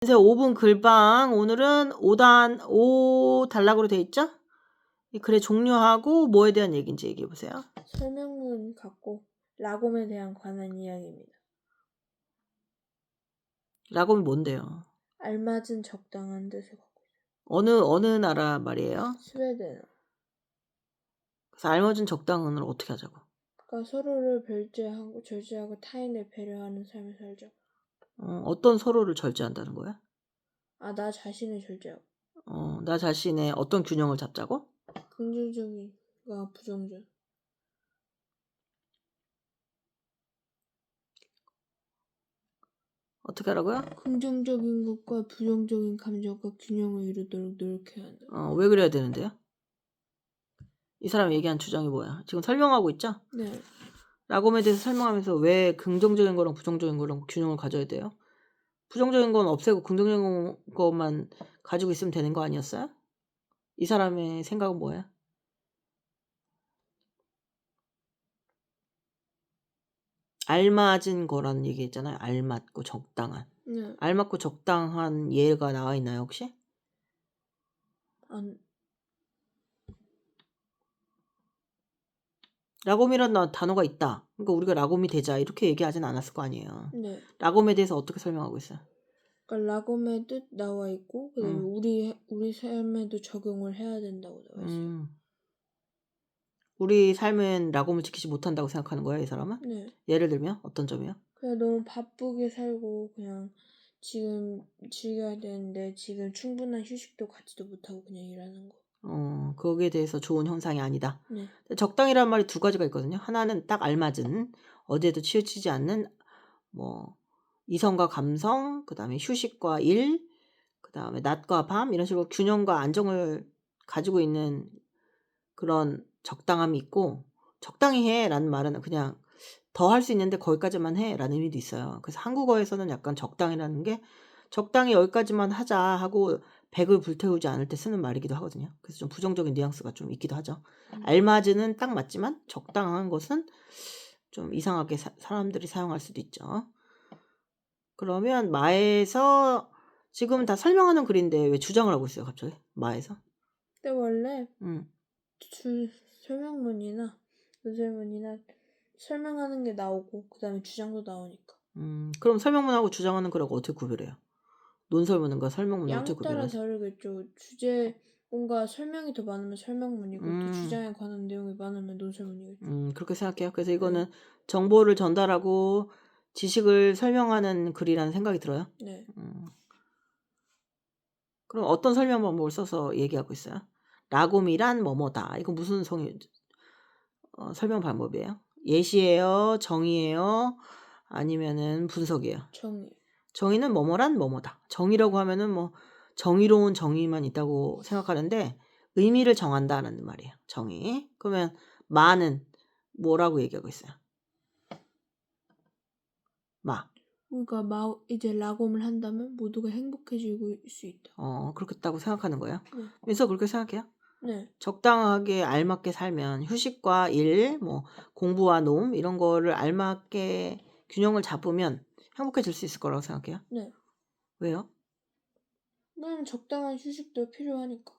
이제 5분 글방 오늘은 5 단락으로 돼 있죠? 이 글의 종류하고 뭐에 대한 얘기인지 얘기해 보세요. 설명문 갖고 라곰에 대한 관한 이야기입니다. 라곰이 뭔데요? 알맞은 적당한 뜻을 갖고 있어요. 어느 나라 말이에요? 스웨덴어. 그래서 알맞은 적당한을 어떻게 하자고? 그러니까 서로를 절제하고 타인을 배려하는 삶을 살자. 어떤 서로를 절제한다는 거야? 나 자신을 절제하고. 나 자신의 어떤 균형을 잡자고? 긍정적인과 부정적. 어떻게 하라고요? 긍정적인 것과 부정적인 감정과 균형을 이루도록 노력해야 한다. 왜 그래야 되는데요? 이 사람이 얘기한 주장이 뭐야? 지금 설명하고 있죠? 네. 라곰에 대해서 설명하면서 왜 긍정적인 거랑 부정적인 거랑 균형을 가져야 돼요? 부정적인 건 없애고 긍정적인 것만 가지고 있으면 되는 거 아니었어요? 이 사람의 생각은 뭐야? 알맞은 거라는 얘기 있잖아요. 알맞고 적당한. 네. 알맞고 적당한 예가 나와 있나요, 혹시? 라곰이라는 단어가 있다. 그러니까 우리가 라곰이 되자 이렇게 얘기하진 않았을 거 아니에요. 네. 라곰에 대해서 어떻게 설명하고 있어요? 그러니까 라곰의 뜻 나와 있고 그다음에 우리 삶에도 적용을 해야 된다고 나와 있어요. 우리 삶은 라곰을 지키지 못한다고 생각하는 거예요, 이 사람은? 네. 예를 들면 어떤 점이요? 그냥 너무 바쁘게 살고 그냥 지금 즐겨야 되는데 지금 충분한 휴식도 갖지도 못하고 그냥 일하는 거. 거기에 대해서 좋은 현상이 아니다. 네. 적당이라는 말이 두 가지가 있거든요. 하나는 딱 알맞은, 어디에도 치우치지 않는, 뭐 이성과 감성, 그다음에 휴식과 일, 그다음에 낮과 밤 이런 식으로 균형과 안정을 가지고 있는 그런 적당함이 있고, 적당히 해라는 말은 그냥 더 할 수 있는데 거기까지만 해라는 의미도 있어요. 그래서 한국어에서는 약간 적당이라는 게 적당히 여기까지만 하자 하고 100을 불태우지 않을 때 쓰는 말이기도 하거든요. 그래서 좀 부정적인 뉘앙스가 좀 있기도 하죠. 알맞은은 딱 맞지만 적당한 것은 좀 이상하게 사람들이 사용할 수도 있죠. 그러면 마에서 지금 다 설명하는 글인데 왜 주장을 하고 있어요, 갑자기? 마에서? 근데 원래 음. 설명문이나 논설문이나 설명하는 게 나오고 그다음에 주장도 나오니까. 그럼 설명문하고 주장하는 글하고 어떻게 구별해요? 논설문과 설명문을 어떻게 양 따라 구별하지? 다르겠죠. 뭔가 설명이 더 많으면 설명문이고 또 주장에 관한 내용이 많으면 논설문이겠죠. 그렇게 생각해요. 그래서 이거는 정보를 전달하고 지식을 설명하는 글이라는 생각이 들어요. 네. 그럼 어떤 설명 방법을 써서 얘기하고 있어요? 라곰이란 뭐뭐다. 이거 무슨 설명 방법이에요? 예시예요? 정의예요? 아니면은 분석이에요? 정의. 정의는 뭐뭐란 뭐뭐다. 정의라고 하면은 뭐 정의로운 정의만 있다고 생각하는데 의미를 정한다라는 말이에요. 정의. 그러면 마는 뭐라고 얘기하고 있어요? 마. 그러니까 이제 라곰을 한다면 모두가 행복해질 수 있다. 그렇겠다고 생각하는 거예요? 네. 민서 그렇게 생각해요? 네. 적당하게 알맞게 살면 휴식과 일, 뭐 공부와 논 이런 거를 알맞게 균형을 잡으면 행복해질 수 있을 거라고 생각해요? 네. 왜요? 난 적당한 휴식도 필요하니까.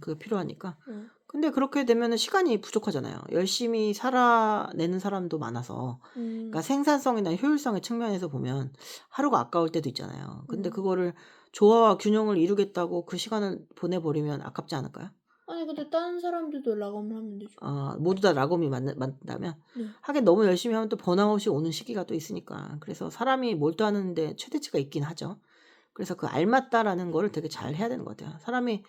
그게 필요하니까. 네. 근데 그렇게 되면은 시간이 부족하잖아요. 열심히 살아내는 사람도 많아서. 그러니까 생산성이나 효율성의 측면에서 보면 하루가 아까울 때도 있잖아요. 근데 그거를 조화와 균형을 이루겠다고 그 시간을 보내버리면 아깝지 않을까요? 아니 근데 다른 사람들도 라곰을 하면 되죠. 모두 다 라곰이 맞다면 네. 하긴 너무 열심히 하면 또 번아웃이 오는 시기가 또 있으니까. 그래서 사람이 몰두하는 데 최대치가 있긴 하죠. 그래서 그 알맞다라는 거를 되게 잘 해야 되는 것 같아요. 사람이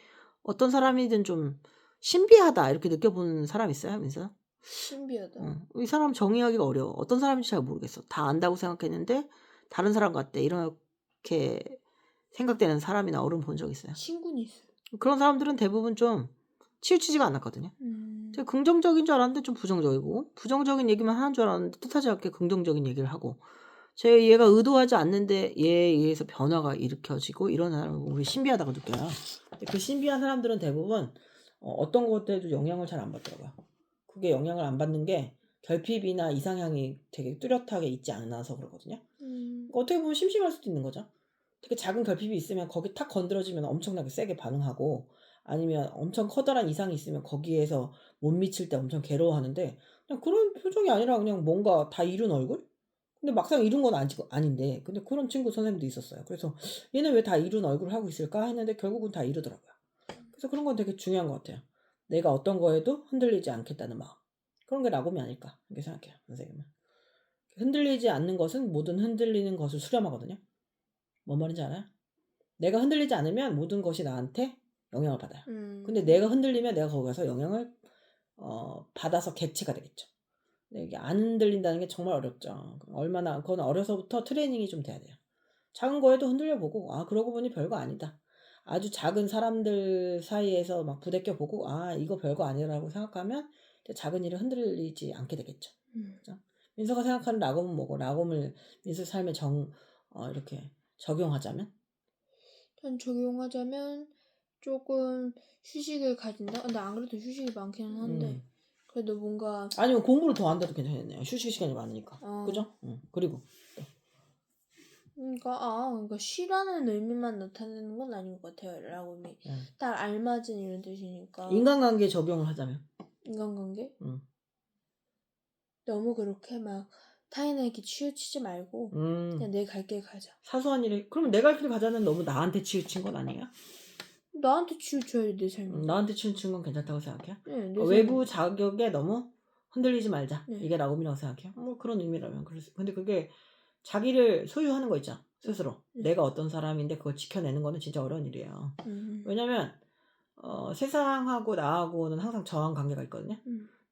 어떤 사람이든 좀 신비하다 이렇게 느껴보는 사람 있어요, 민서? 신비하다. 이 사람 정의하기가 어려워. 어떤 사람인지 잘 모르겠어. 다 안다고 생각했는데 다른 사람 같대. 이렇게 생각되는 사람이나 어른 본 적 있어요? 친구는 있어요. 그런 사람들은 대부분 좀 치우치지가 않았거든요. 되게 긍정적인 줄 알았는데 좀 부정적이고 부정적인 얘기만 하는 줄 알았는데 뜻하지 않게 긍정적인 얘기를 하고 얘가 의도하지 않는데 얘에 의해서 변화가 일으켜지고 이런 사람을 우리 신비하다고 느껴요. 그 신비한 사람들은 대부분 어떤 것에도 영향을 잘 안 받더라고요. 그게 영향을 안 받는 게 결핍이나 이상향이 되게 뚜렷하게 있지 않아서 그러거든요. 어떻게 보면 심심할 수도 있는 거죠. 되게 작은 결핍이 있으면 거기 탁 건드려지면 엄청나게 세게 반응하고 아니면 엄청 커다란 이상이 있으면 거기에서 못 미칠 때 엄청 괴로워하는데 그냥 그런 표정이 아니라 그냥 뭔가 다 이룬 얼굴? 근데 막상 이룬 건 아닌데 근데 그런 친구 선생님도 있었어요. 그래서 얘는 왜 다 이룬 얼굴을 하고 있을까 했는데 결국은 다 이루더라고요. 그래서 그런 건 되게 중요한 것 같아요. 내가 어떤 거에도 흔들리지 않겠다는 마음. 그런 게 라곰이 아닐까 이렇게 생각해요. 선생님은. 흔들리지 않는 것은 모든 흔들리는 것을 수렴하거든요. 뭔 말인지 알아요? 내가 흔들리지 않으면 모든 것이 나한테 영향을 받아요. 근데 내가 흔들리면 내가 거기 가서 영향을 받아서 객체가 되겠죠. 근데 이게 안 흔들린다는 게 정말 어렵죠. 얼마나 그건 어려서부터 트레이닝이 좀 돼야 돼요. 작은 거에도 흔들려 보고 그러고 보니 별거 아니다. 아주 작은 사람들 사이에서 막 부대껴 보고 이거 별거 아니라고 생각하면 이제 작은 일을 흔들리지 않게 되겠죠. 그죠? 민서가 생각하는 라곰은 뭐고 라곰을 민서 삶에 이렇게 적용하자면 전 적용하자면 조금 휴식을 가진다? 근데 안 그래도 휴식이 많기는 한데 그래도 뭔가 아니면 공부를 더 한다도 괜찮겠네요. 휴식 시간이 많으니까. 그죠? 그리고 그러니까 쉬라는 의미만 나타내는 건 아닌 것 같아요. 라곰이 딱 알맞은 이런 뜻이니까. 인간관계에 적용을 하자면 인간관계? 너무 그렇게 막 타인에게 치우치지 말고 그냥 내 갈 길 가자. 사소한 일에 그러면 내 갈 길 가자는 너무 나한테 치우친 건 아니에요? 나한테 치우쳐야 내 삶이. 나한테 치우친 건 괜찮다고 생각해요? 네, 내 그러니까 외부 자격에 너무 흔들리지 말자. 네. 이게 라곰이라고 생각해요? 뭐 그런 의미라면 근데 그게 자기를 소유하는 거 있죠. 스스로. 내가 어떤 사람인데 그걸 지켜내는 거는 진짜 어려운 일이에요. 왜냐면 세상하고 나하고는 항상 저항 관계가 있거든요.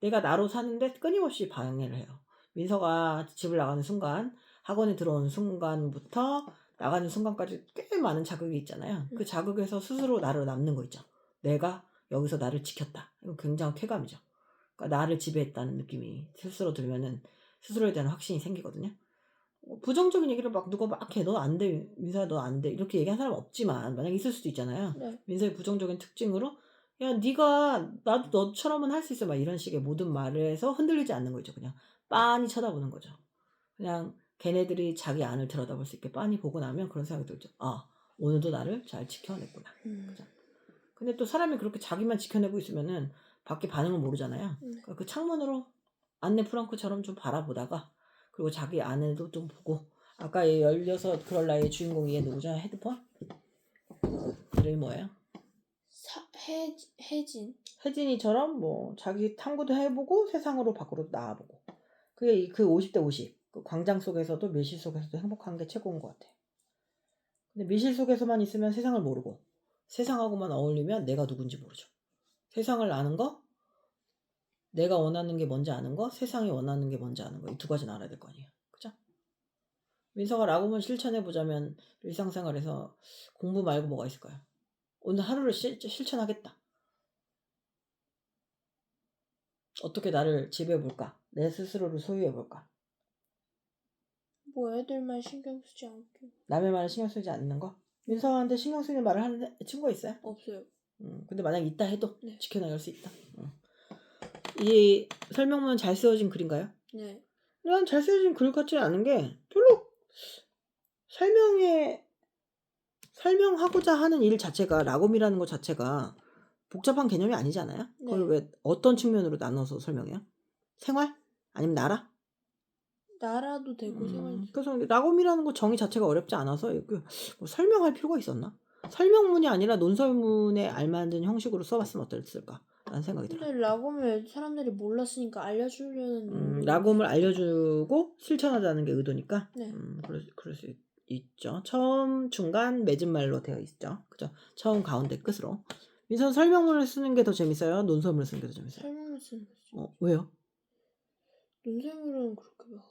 내가 나로 사는데 끊임없이 방해를 해요. 민서가 집을 나가는 순간, 학원에 들어오는 순간부터 나가는 순간까지 꽤 많은 자극이 있잖아요. 그 자극에서 스스로 나를 남는 거 있죠. 내가 여기서 나를 지켰다. 이거 굉장한 쾌감이죠. 그러니까 나를 지배했다는 느낌이 스스로 들면은 스스로에 대한 확신이 생기거든요. 부정적인 얘기를 막 누가 막 해. 너 안 돼. 민서야 너 안 돼. 이렇게 얘기하는 사람 없지만 만약에 있을 수도 있잖아요. 민서의 부정적인 특징으로 야 네가 나도 너처럼은 할 수 있어 막 이런 식의 모든 말을 해서 흔들리지 않는 거죠. 그냥 빤히 쳐다보는 거죠. 그냥 걔네들이 자기 안을 들여다볼 수 있게 빤히 보고 나면 그런 생각이 들죠. 오늘도 나를 잘 지켜냈구나. 그죠? 근데 또 사람이 그렇게 자기만 지켜내고 있으면은 밖에 반응을 모르잖아요. 그러니까 그 창문으로 안네 프랑크처럼 좀 바라보다가 그리고 자기 안에도 좀 보고 아까 16 그럴 나이의 주인공이 얘 누구죠? 헤드폰? 이름이 뭐예요? 혜진. 혜진이처럼 뭐 자기 탐구도 해보고 세상으로 밖으로 나와보고 그게 그 50대 50. 그 광장 속에서도 밀실 속에서도 행복한 게 최고인 것 같아. 근데 밀실 속에서만 있으면 세상을 모르고 세상하고만 어울리면 내가 누군지 모르죠. 세상을 아는 거, 내가 원하는 게 뭔지 아는 거, 세상이 원하는 게 뭔지 아는 거 이 두 가지는 알아야 될 거 아니에요. 그죠? 민서가 라곰을 실천해보자면 일상생활에서 공부 말고 뭐가 있을까요? 오늘 하루를 실천하겠다. 어떻게 나를 지배해볼까? 내 스스로를 소유해볼까? 뭐 애들 말 신경 쓰지 않고. 남의 말을 신경 쓰지 않는 거? 민서한테 신경 쓰는 말을 하는 친구가 있어요? 없어요. 근데 만약 있다 해도 지켜나갈 수 있다. 이 설명문은 잘 쓰여진 글인가요? 네. 난 잘 쓰여진 글 같지 않은 게 별로 설명하고자 하는 일 자체가 라곰이라는 것 자체가 복잡한 개념이 아니잖아요. 그걸 왜 어떤 측면으로 나눠서 설명해요? 생활? 아니면 나라? 나라도 되고 생활도 그래서 라곰이라는 거 정의 자체가 어렵지 않아서 뭐 설명할 필요가 있었나? 설명문이 아니라 논설문에 알맞은 형식으로 써봤으면 어땠을까? 라는 생각이 들어요. 근데 라곰을 사람들이 몰랐으니까 알려주려는 라곰을 알려주고 실천하자는 게 의도니까 네. 그럴 수 있죠. 처음, 중간, 맺은 말로 되어 있죠. 그죠? 처음, 가운데, 끝으로. 민선 설명문을 쓰는 게 더 재밌어요? 논설문을 쓰는 게 더 재밌어요? 설명을 쓰는 거죠. 왜요? 논설문은 그렇게 막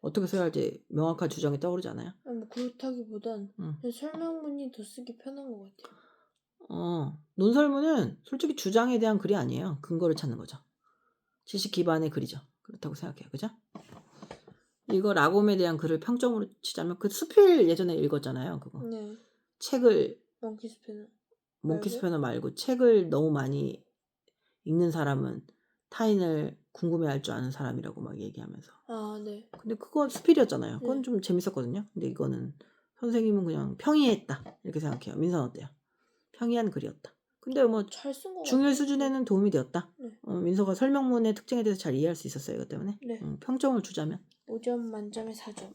어떻게 써야 할지 명확한 주장이 떠오르지 않아요? 뭐 그렇다기보단 설명문이 더 쓰기 편한 것 같아요. 논설문은 솔직히 주장에 대한 글이 아니에요. 근거를 찾는 거죠. 지식 기반의 글이죠. 그렇다고 생각해요. 그죠? 이거 라곰에 대한 글을 평점으로 치자면 그 스필 예전에 읽었잖아요. 그거. 네. 책을 몽키스패너 말고 책을 너무 많이 읽는 사람은 타인을 궁금해할 줄 아는 사람이라고 막 얘기하면서. 네. 근데 그건 스필이었잖아요. 그건 좀 재밌었거든요. 근데 이거는 선생님은 그냥 평이했다 이렇게 생각해요. 민선 어때요? 평이한 글이었다. 근데 뭐 잘 쓴 것 중일 같아요. 수준에는 도움이 되었다. 네. 민서가 설명문의 특징에 대해서 잘 이해할 수 있었어요. 이것 때문에. 네. 평점을 주자면 5점 만점에 4점.